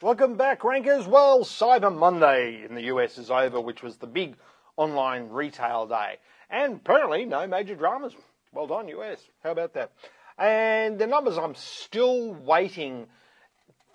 Welcome back, Rankers. Well, Cyber Monday in the US is over, which was the big online retail day. And apparently no major dramas. Well done, US. How about that? And the numbers I'm still waiting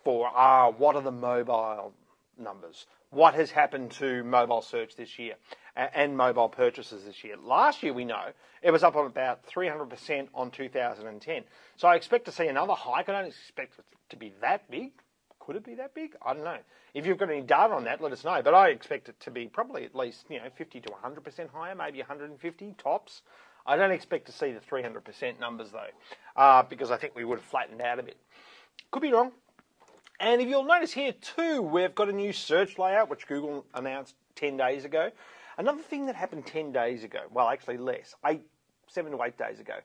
for are, what are the mobile numbers? What has happened to mobile search this year and mobile purchases this year? Last year, we know, it was up on about 300% on 2010. So I expect to see another hike. I don't expect it to be that big. Could it be that big? I don't know. If you've got any data on that, let us know. But I expect it to be probably at least 50 to 100% higher, maybe 150 tops. I don't expect to see the 300% numbers though, because I think we would have flattened out a bit. Could be wrong. And if you'll notice here too, we've got a new search layout, which Google announced 10 days ago. Another thing that happened 10 days ago, well actually less, 7 to 8 days ago,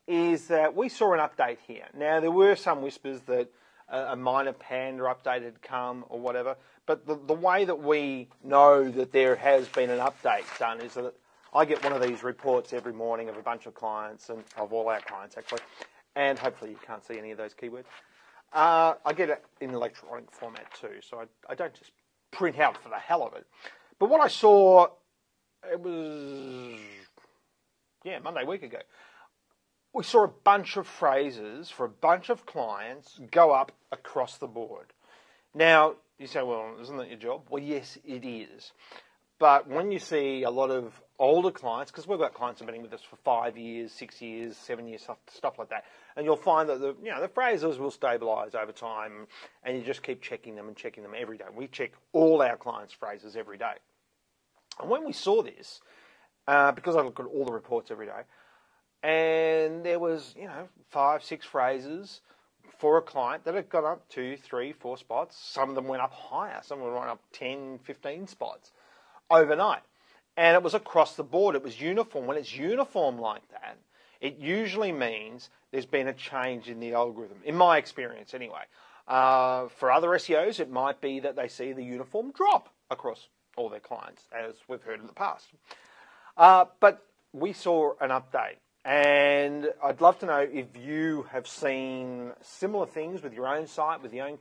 is that we saw an update here. Now there were some whispers that a minor Panda update had come or whatever, but the way that we know that there has been an update done is that I get one of these reports every morning of a bunch of clients, and of all our clients actually, and hopefully you can't see any of those keywords. I get it in electronic format too, so I don't just print out for the hell of it. But what I saw, it was, Monday, a week ago. We saw a bunch of phrases for a bunch of clients go up across the board. Now, you say, well, isn't that your job? Well, yes, it is. But when you see a lot of older clients, because we've got clients who've been with us for 5 years, 6 years, 7 years, stuff like that, and you'll find that the phrases will stabilise over time, and you just keep checking them every day. We check all our clients' phrases every day. And when we saw this, because I look at all the reports every day, and there was, 5, 6 phrases for a client that had gone up 2, 3, 4 spots. Some of them went up higher. Some of them went up 10, 15 spots overnight. And it was across the board. It was uniform. When it's uniform like that, it usually means there's been a change in the algorithm, in my experience anyway. For other SEOs, it might be that they see the uniform drop across all their clients, as we've heard in the past. But we saw an update. And I'd love to know if you have seen similar things with your own site, with your own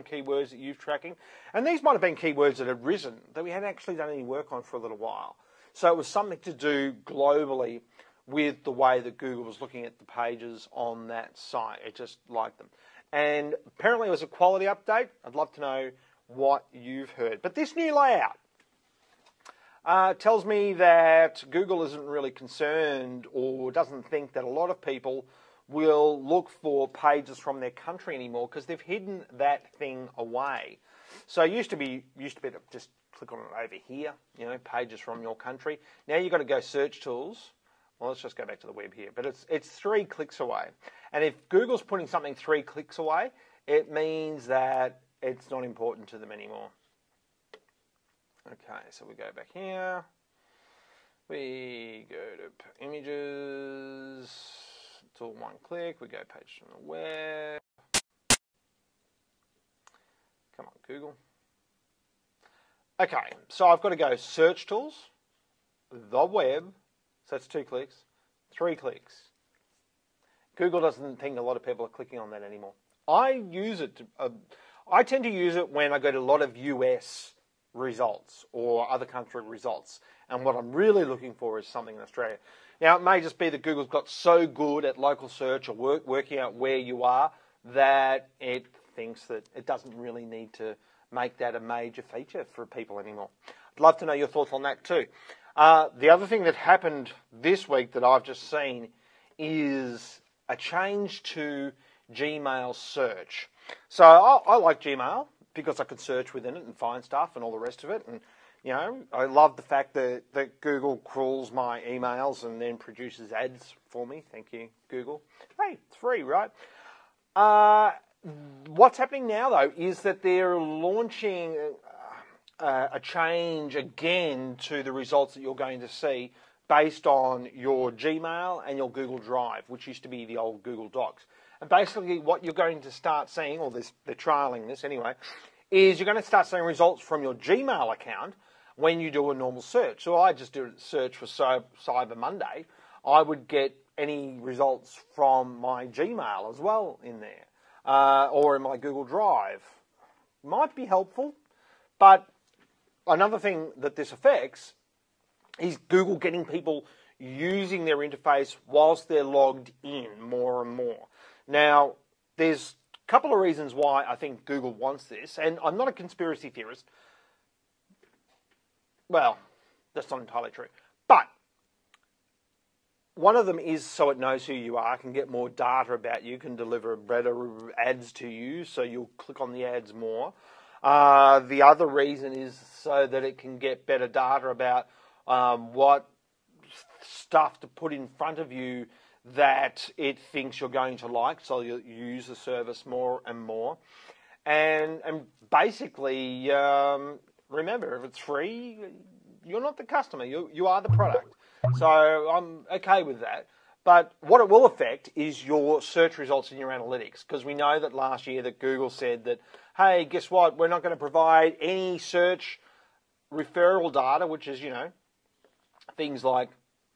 keywords that you're tracking. And these might have been keywords that had risen that we hadn't actually done any work on for a little while. So it was something to do globally with the way that Google was looking at the pages on that site. It just liked them. And apparently it was a quality update. I'd love to know what you've heard. But this new layout tells me that Google isn't really concerned or doesn't think that a lot of people will look for pages from their country anymore because they've hidden that thing away. So it used to be to just click on it over here, pages from your country. Now you've got to go search tools. Well, let's just go back to the web here. But it's 3 clicks away. And if Google's putting something 3 clicks away, it means that it's not important to them anymore. Okay, so we go back here, we go to images, it's all 1 click, we go page from the web. Come on, Google. Okay, so I've got to go search tools, the web, so that's 2 clicks, 3 clicks. Google doesn't think a lot of people are clicking on that anymore. I tend to use it when I go to a lot of US results or other country results, and what I'm really looking for is something in Australia. Now it may just be that Google's got so good at local search or working out where you are that it thinks that it doesn't really need to make that a major feature for people anymore. I'd love to know your thoughts on that too. The other thing that happened this week that I've just seen is a change to Gmail search. So I like Gmail because I could search within it and find stuff and all the rest of it. And, I love the fact that Google crawls my emails and then produces ads for me. Thank you, Google. Hey, it's free, right? What's happening now, though, is that they're launching a change again to the results that you're going to see based on your Gmail and your Google Drive, which used to be the old Google Docs. And basically what you're going to start seeing, or they're trialing this anyway, is you're going to start seeing results from your Gmail account when you do a normal search. So I just do a search for Cyber Monday. I would get any results from my Gmail as well in there, or in my Google Drive. might be helpful, but another thing that this affects is Google getting people using their interface whilst they're logged in more and more. Now, there's a couple of reasons why I think Google wants this, and I'm not a conspiracy theorist. Well, that's not entirely true. But one of them is so it knows who you are, can get more data about you, can deliver better ads to you, so you'll click on the ads more. The other reason is so that it can get better data about what stuff to put in front of you that it thinks you're going to like, so you'll use the service more and more. And basically, remember, if it's free, you're not the customer, you are the product. So I'm okay with that. But what it will affect is your search results in your analytics, because we know that last year that Google said that, hey, guess what, we're not going to provide any search referral data, which is, things like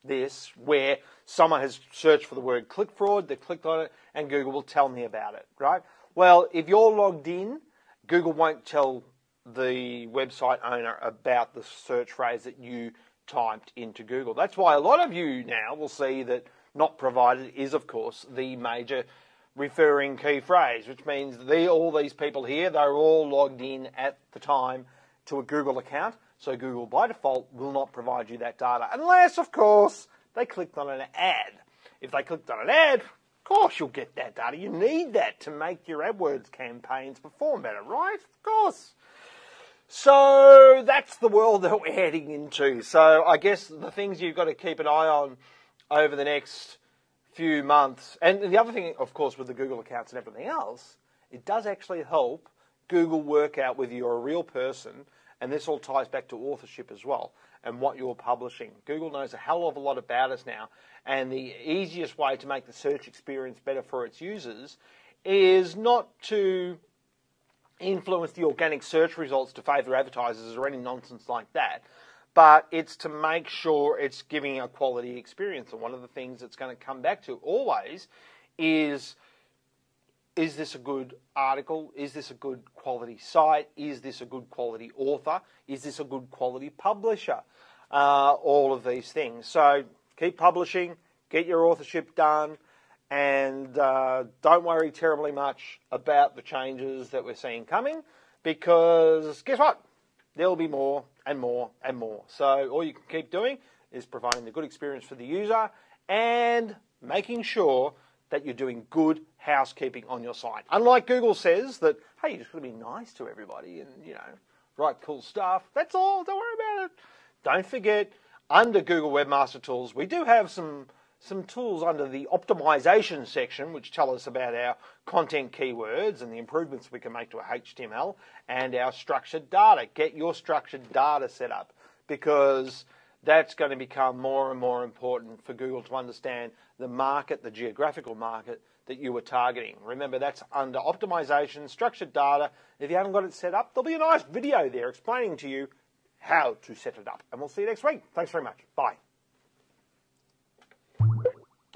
this, where someone has searched for the word click fraud, they clicked on it, and Google will tell me about it, right? Well, if you're logged in, Google won't tell the website owner about the search phrase that you typed into Google. That's why a lot of you now will see that not provided is, of course, the major referring key phrase, which means all these people here, they're all logged in at the time to a Google account. So Google, by default, will not provide you that data unless, of course, they clicked on an ad. If they clicked on an ad, of course you'll get that data. You need that to make your AdWords campaigns perform better, right? Of course. So that's the world that we're heading into. So I guess the things you've got to keep an eye on over the next few months. And the other thing, of course, with the Google accounts and everything else, it does actually help Google work out whether you're a real person. And this all ties back to authorship as well and what you're publishing. Google knows a hell of a lot about us now. And the easiest way to make the search experience better for its users is not to influence the organic search results to favour advertisers or any nonsense like that, but it's to make sure it's giving a quality experience. And one of the things that's going to come back to always is this a good article? Is this a good quality site? Is this a good quality author? Is this a good quality publisher? All of these things. So keep publishing, get your authorship done, and don't worry terribly much about the changes that we're seeing coming, because guess what? There'll be more and more and more. So all you can keep doing is providing the good experience for the user and making sure that you're doing good housekeeping on your site. Unlike Google says that, hey, you just got to be nice to everybody and, write cool stuff. That's all. Don't worry about it. Don't forget, under Google Webmaster Tools, we do have some tools under the optimization section which tell us about our content keywords and the improvements we can make to our HTML and our structured data. Get your structured data set up, because that's going to become more and more important for Google to understand the market, the geographical market that you were targeting. Remember, that's under optimization, structured data. If you haven't got it set up, there'll be a nice video there explaining to you how to set it up. And we'll see you next week. Thanks very much. Bye.